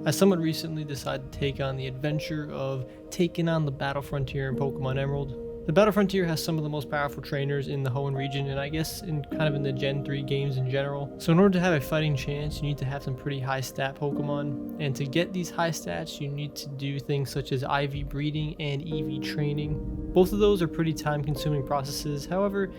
I somewhat recently decided to take on the adventure of taking on the Battle Frontier in Pokemon Emerald. The Battle Frontier has some of the most powerful trainers in the Hoenn region, and I guess in the Gen 3 games in general. So in order to have a fighting chance, you need to have some pretty high stat Pokemon, and to get these high stats, you need to do things such as IV breeding and EV training. Both of those are pretty time consuming processes, however,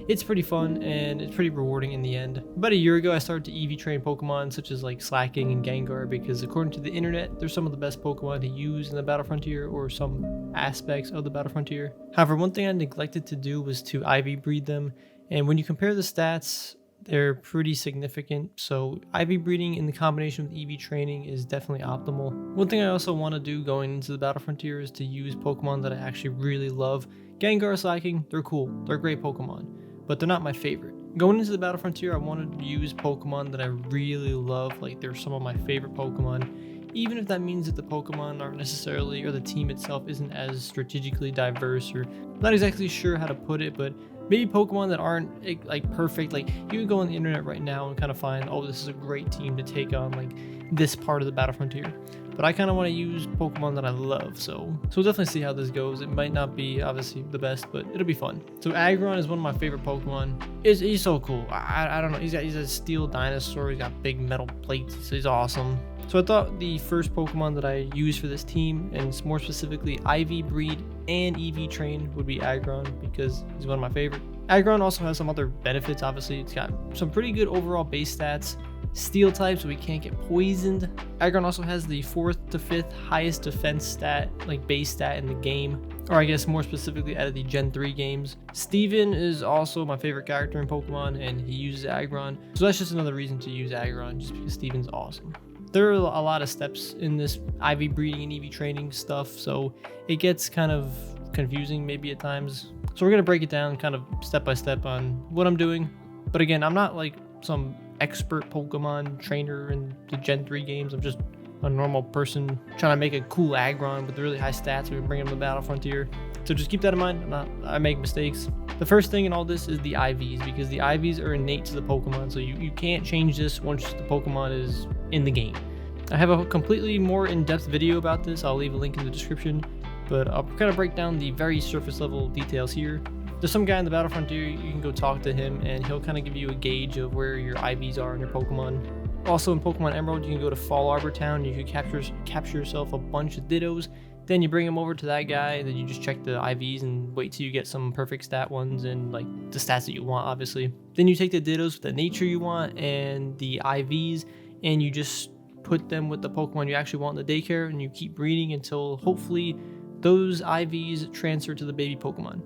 it's pretty fun and it's pretty rewarding in the end. About a year ago, I started to EV train Pokemon such as like Slacking and Gengar because according to the internet, they're some of the best Pokemon to use in the Battle Frontier or some aspects of the Battle Frontier. However, one thing I neglected to do was to IV breed them, and when you compare the stats, they're pretty significant, so IV breeding in the combination with EV training is definitely optimal. One thing I also want to do going into the Battle Frontier is to use Pokemon that I actually really love. Gengar, Slacking, they're cool, they're great Pokemon, but they're not my favorite. Going into the Battle Frontier, I wanted to use Pokemon that I really love, like they're some of my favorite Pokemon, even if that means that the Pokemon aren't necessarily, or the team itself isn't as strategically diverse, or not exactly sure how to put it, but maybe Pokemon that aren't like perfect. Like you can go on the internet right now and kind of find, oh, this is a great team to take on like this part of the Battle Frontier. But I kind of want to use Pokemon that I love, so we'll definitely see how this goes. It might not be obviously the best, but it'll be fun. So Aggron is one of my favorite Pokemon. He's so cool. I don't know. He's a steel dinosaur. He's got big metal plates. So he's awesome. So I thought the first Pokemon that I used for this team, and more specifically IV breed and EV train, would be Aggron because he's one of my favorite. Aggron also has some other benefits. Obviously, it's got some pretty good overall base stats. Steel type, so we can't get poisoned. Aggron also has the 4th to 5th highest defense stat, like base stat in the game, or I guess more specifically out of the Gen 3 games. Steven is also my favorite character in Pokemon, and he uses Aggron, so that's just another reason to use Aggron, just because Steven's awesome. There are a lot of steps in this IV breeding and EV training stuff, so it gets kind of confusing maybe at times. So we're gonna break it down kind of step by step on what I'm doing. But again, I'm not like some expert Pokemon trainer in the Gen 3 games. I'm just a normal person trying to make a cool Aggron with really high stats. We can bring him to the Battle Frontier. So just keep that in mind. I make mistakes. The first thing in all this is the IVs, because the IVs are innate to the Pokemon. So you can't change this once the Pokemon is in the game. I have a completely more in-depth video about this. I'll leave a link in the description, but I'll kind of break down the very surface level details here. There's some guy in the Battle Frontier, you can go talk to him and he'll kind of give you a gauge of where your IVs are in your Pokemon. Also in Pokemon Emerald, you can go to Fall Arbor Town, you can capture yourself a bunch of Dittos, then you bring them over to that guy, then you just check the IVs and wait till you get some perfect stat ones and like the stats that you want, obviously. Then you take the Dittos with the nature you want and the IVs, and you just put them with the Pokemon you actually want in the daycare, and you keep breeding until hopefully those IVs transfer to the baby Pokemon.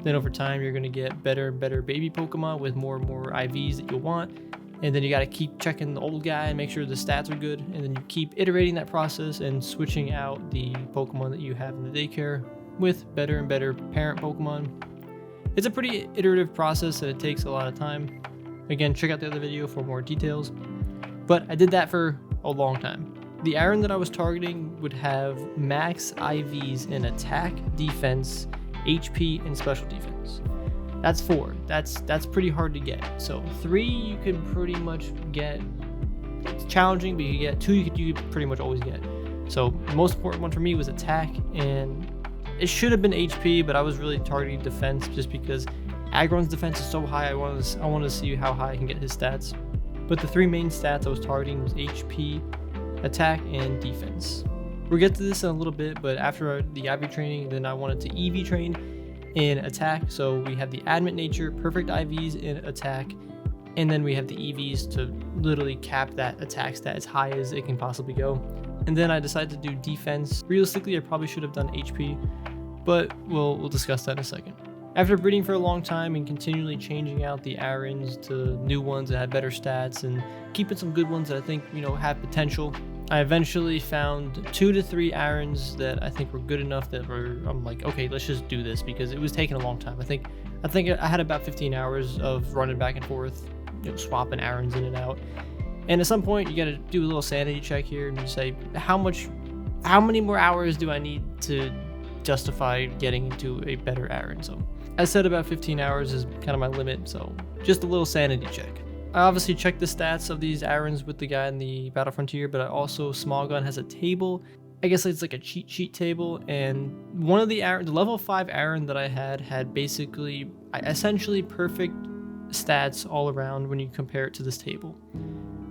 Then over time, you're going to get better and better baby Pokemon with more and more IVs that you'll want. And then you got to keep checking the old guy and make sure the stats are good. And then you keep iterating that process and switching out the Pokemon that you have in the daycare with better and better parent Pokemon. It's a pretty iterative process and it takes a lot of time. Again, check out the other video for more details. But I did that for a long time. The Aggron that I was targeting would have max IVs in attack, defense, HP, and special defense. That's 4. That's pretty hard to get. So 3 you can pretty much get. It's challenging, but you get 2 you could pretty much always get. So the most important one for me was attack, and it should have been HP, but I was really targeting defense just because Aggron's defense is so high. I wanted to see how high I can get his stats. But the 3 main stats I was targeting was HP, attack, and defense. We'll get to this in a little bit, but after the IV training, then I wanted to EV train in attack. So we have the adamant nature, perfect IVs in attack, and then we have the EVs to literally cap that attack stat as high as it can possibly go. And then I decided to do defense. Realistically, I probably should have done HP, but we'll discuss that in a second. After breeding for a long time and continually changing out the Aggrons to new ones that have better stats and keeping some good ones that I think, have potential, I eventually found 2 to 3 Aggrons that I think were good enough that I'm like, okay, let's just do this, because it was taking a long time. I think I had about 15 hours of running back and forth, swapping Aggrons in and out. And at some point, you got to do a little sanity check here and say, how many more hours do I need to justify getting into a better Aggron? So I said about 15 hours is kind of my limit, so just a little sanity check. I obviously checked the stats of these Aggrons with the guy in the Battle Frontier, but I also, Small Gun has a table. I guess it's like a cheat sheet table, and one of the level 5 Aggron that I had basically essentially perfect stats all around when you compare it to this table.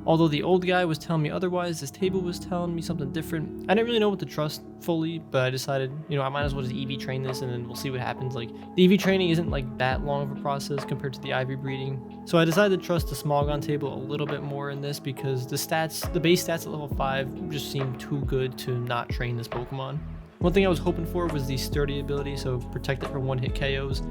Although the old guy was telling me otherwise, this table was telling me something different. I didn't really know what to trust fully, but I decided, you know, I might as well just EV train this and then we'll see what happens. Like, the EV training isn't like that long of a process compared to the IV breeding. So I decided to trust the Small Gun table a little bit more in this because the base stats at level 5 just seemed too good to not train this Pokemon. One thing I was hoping for was the sturdy ability, so protect it from one-hit KOs.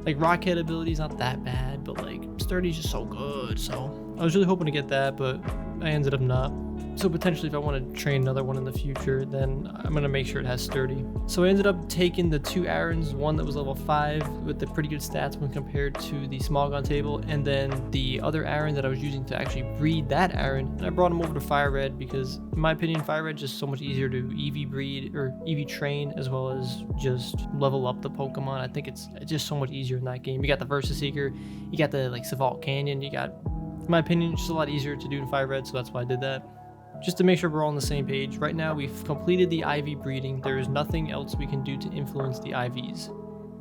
Like, Rockhead ability is not that bad, but like sturdy is just so good. So I was really hoping to get that, but I ended up not. So potentially if I want to train another one in the future, then I'm going to make sure it has sturdy. So I ended up taking the 2 Aggrons, one that was level 5 with the pretty good stats when compared to the Small Gun table, and then the other Aggron that I was using to actually breed that Aggron, and I brought him over to FireRed because in my opinion FireRed is just so much easier to EV breed or EV train as well as just level up the Pokemon. I think it's just so much easier in that game. You got the Versus Seeker, you got the like Savalt Canyon, you got, in my opinion, it's just a lot easier to do in FireRed, so that's why I did that. Just to make sure we're all on the same page, right now we've completed the IV breeding. There is nothing else we can do to influence the IVs.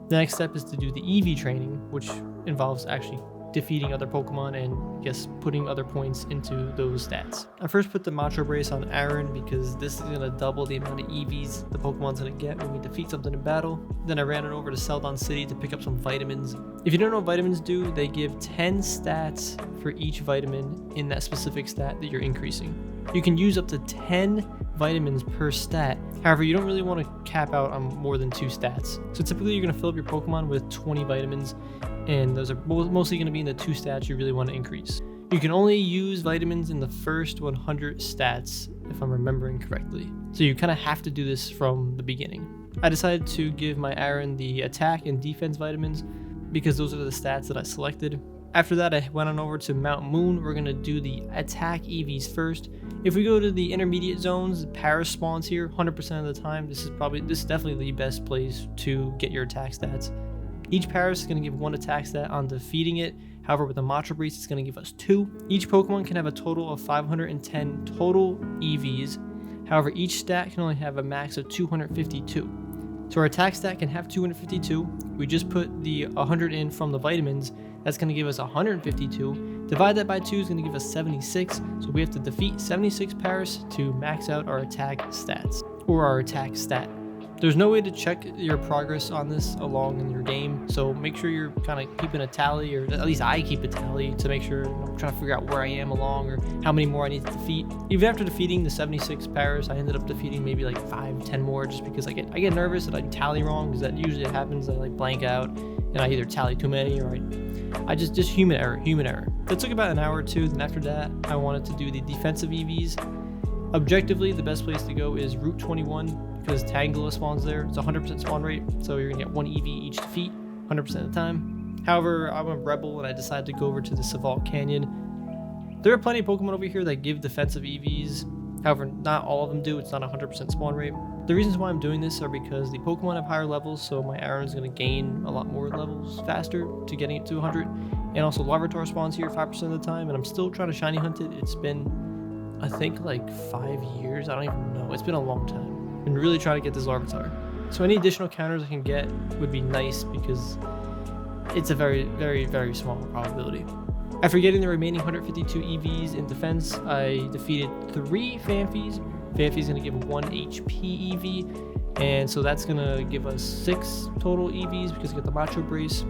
The next step is to do the EV training, which involves actually defeating other Pokemon and, I guess, putting other points into those stats. I first put the Macho Brace on Aggron because this is going to double the amount of EVs the Pokemon's going to get when we defeat something in battle. Then I ran it over to Celadon City to pick up some vitamins. If you don't know what vitamins do, they give 10 stats for each vitamin in that specific stat that you're increasing. You can use up to 10 vitamins per stat. However, you don't really want to cap out on more than 2 stats. So typically you're going to fill up your Pokemon with 20 vitamins, and those are mostly going to be in the 2 stats you really want to increase. You can only use vitamins in the first 100 stats, if I'm remembering correctly. So you kind of have to do this from the beginning. I decided to give my Aggron the attack and defense vitamins because those are the stats that I selected. After that, I went on over to Mount Moon. We're going to do the attack EVs first. If we go to the intermediate zones, Paris spawns here 100% of the time. This is definitely the best place to get your attack stats. Each Paris is going to give 1 attack stat on defeating it. However, with the Macho Brace, it's going to give us 2. Each Pokemon can have a total of 510 total EVs. However, each stat can only have a max of 252. So our attack stat can have 252. We just put the 100 in from the vitamins. That's going to give us 152. Divide that by 2 is going to give us 76. So we have to defeat 76 Paris to max out our attack stats, or our attack stat. There's no way to check your progress on this along in your game, so make sure you're kind of keeping a tally, or at least I keep a tally to make sure I'm trying to figure out where I am along or how many more I need to defeat. Even after defeating the 76 Paris, I ended up defeating maybe like 5-10 more just because I get nervous that I tally wrong, because that usually happens. I like blank out and I either tally too many or I just human error. It took about an hour or 2. Then after that, I wanted to do the defensive EVs. Objectively, the best place to go is Route 21 because Tangela spawns there. It's 100% spawn rate, so you're gonna get 1 EV each defeat 100% of the time. However, I'm a rebel and I decided to go over to the Savalt Canyon. There are plenty of Pokemon over here that give defensive EVs. However, not all of them do. It's not 100% spawn rate. The reasons why I'm doing this are because the Pokemon have higher levels, so my Aggron is going to gain a lot more levels faster to getting it to 100. And also Larvitar spawns here 5% of the time, and I'm still trying to shiny hunt it. It's been, I think, like 5 years. I don't even know. It's been a long time. I'm really trying to get this Larvitar. So any additional counters I can get would be nice because it's a very, very, very small probability. After getting the remaining 152 EVs in defense, I defeated 3 Phanpys. Phanpy's going to give 1 HP EV, and so that's going to give us 6 total EVs because we got the Macho Brace.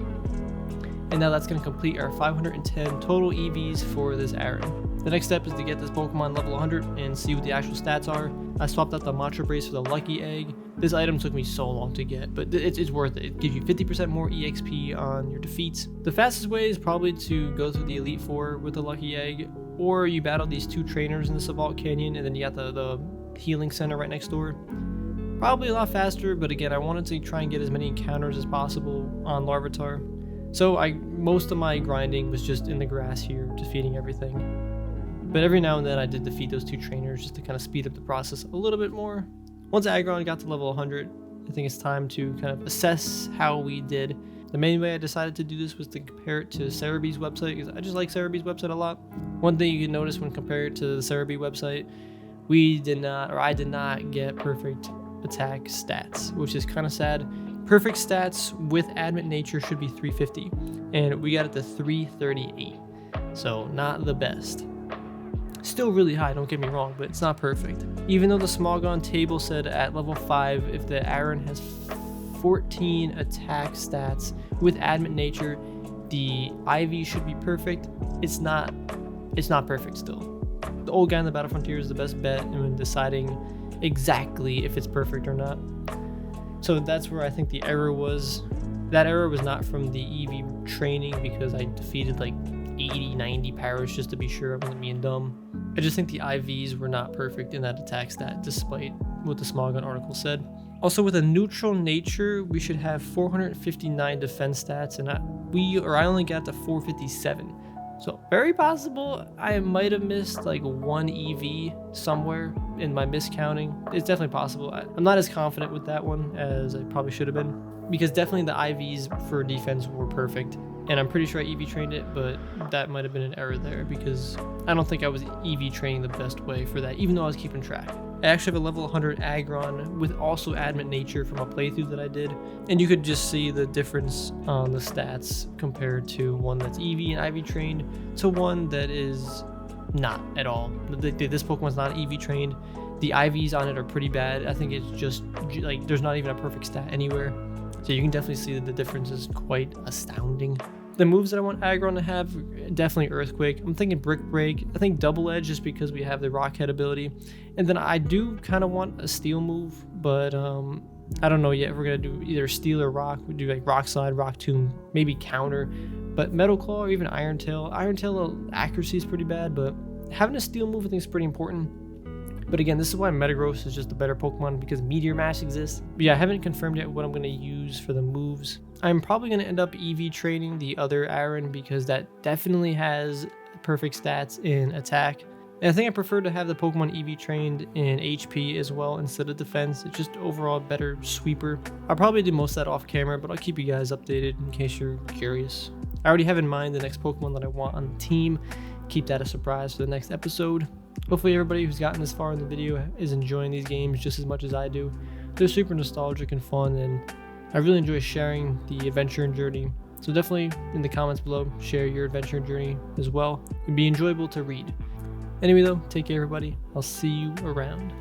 And now that's going to complete our 510 total EVs for this Aggron. The next step is to get this Pokemon level 100 and see what the actual stats are. I swapped out the Macho Brace for the Lucky Egg. This item took me so long to get, but it's worth it. It gives you 50% more EXP on your defeats. The fastest way is probably to go through the Elite Four with the Lucky Egg, or you battle these 2 trainers in the Savalt Canyon, and then you got the healing center right next door. Probably a lot faster, but again, I wanted to try and get as many encounters as possible on Larvitar. So most of my grinding was just in the grass here, defeating everything. But every now and then I did defeat those 2 trainers just to kind of speed up the process a little bit more. Once Aggron got to level 100, I think it's time to kind of assess how we did. The main way I decided to do this was to compare it to Cerebee's website, because I just like Cerebee's website a lot. One thing you can notice when compared to the Cerebee website, I did not get perfect attack stats, which is kind of sad. Perfect stats with adamant nature should be 350, and we got it to 338, so not the best. Still really high, don't get me wrong, but it's not perfect. Even though the small gun table said at level 5, if the Aggron has 14 attack stats with adamant nature, the IV should be perfect. It's not perfect still. The old guy in the Battle Frontier is the best bet when deciding exactly if it's perfect or not. So that's where I think the error was. That error was not from the EV training, because I defeated like 80-90 powers just to be sure I wasn't being dumb. I just think the IVs were not perfect in that attack stat, despite what the small gun article said. Also, with a neutral nature, we should have 459 defense stats, and I only got to 457. So very possible I might have missed like one EV somewhere in my miscounting. It's definitely possible. I'm not as confident with that one as I probably should have been, because definitely the IVs for defense were perfect. And I'm pretty sure I EV trained it, but that might have been an error there, because I don't think I was EV training the best way for that, even though I was keeping track. I actually have a level 100 Aggron with also adamant nature from a playthrough that I did, and you could just see the difference on the stats compared to one that's EV and IV trained to one that is not at all. This Pokemon's not EV trained. The IVs on it are pretty bad. I think it's just like there's not even a perfect stat anywhere. So you can definitely see that the difference is quite astounding. The moves that I want Aggron to have, definitely Earthquake. I'm thinking Brick Break. I think Double Edge, just because we have the Rock Head ability. And then I do kind of want a Steel move, but I don't know yet if we're going to do either Steel or Rock. We do like Rock Slide, Rock Tomb, maybe Counter. But Metal Claw or even Iron Tail. Iron Tail accuracy is pretty bad, but having a Steel move I think is pretty important. But again, this is why Metagross is just a better Pokemon, because Meteor Mash exists. But yeah, I haven't confirmed yet what I'm going to use for the moves. I'm probably going to end up EV training the other Aggron, because that definitely has perfect stats in attack. And I think I prefer to have the Pokemon EV trained in HP as well instead of defense. It's just overall better sweeper. I'll probably do most of that off camera, but I'll keep you guys updated in case you're curious. I already have in mind the next Pokemon that I want on the team. Keep that a surprise for the next episode. Hopefully everybody who's gotten this far in the video is enjoying these games just as much as I do. They're super nostalgic and fun, and I really enjoy sharing the adventure and journey. So definitely in the comments below, share your adventure and journey as well. It'd be enjoyable to read. Anyway though, take care everybody. I'll see you around.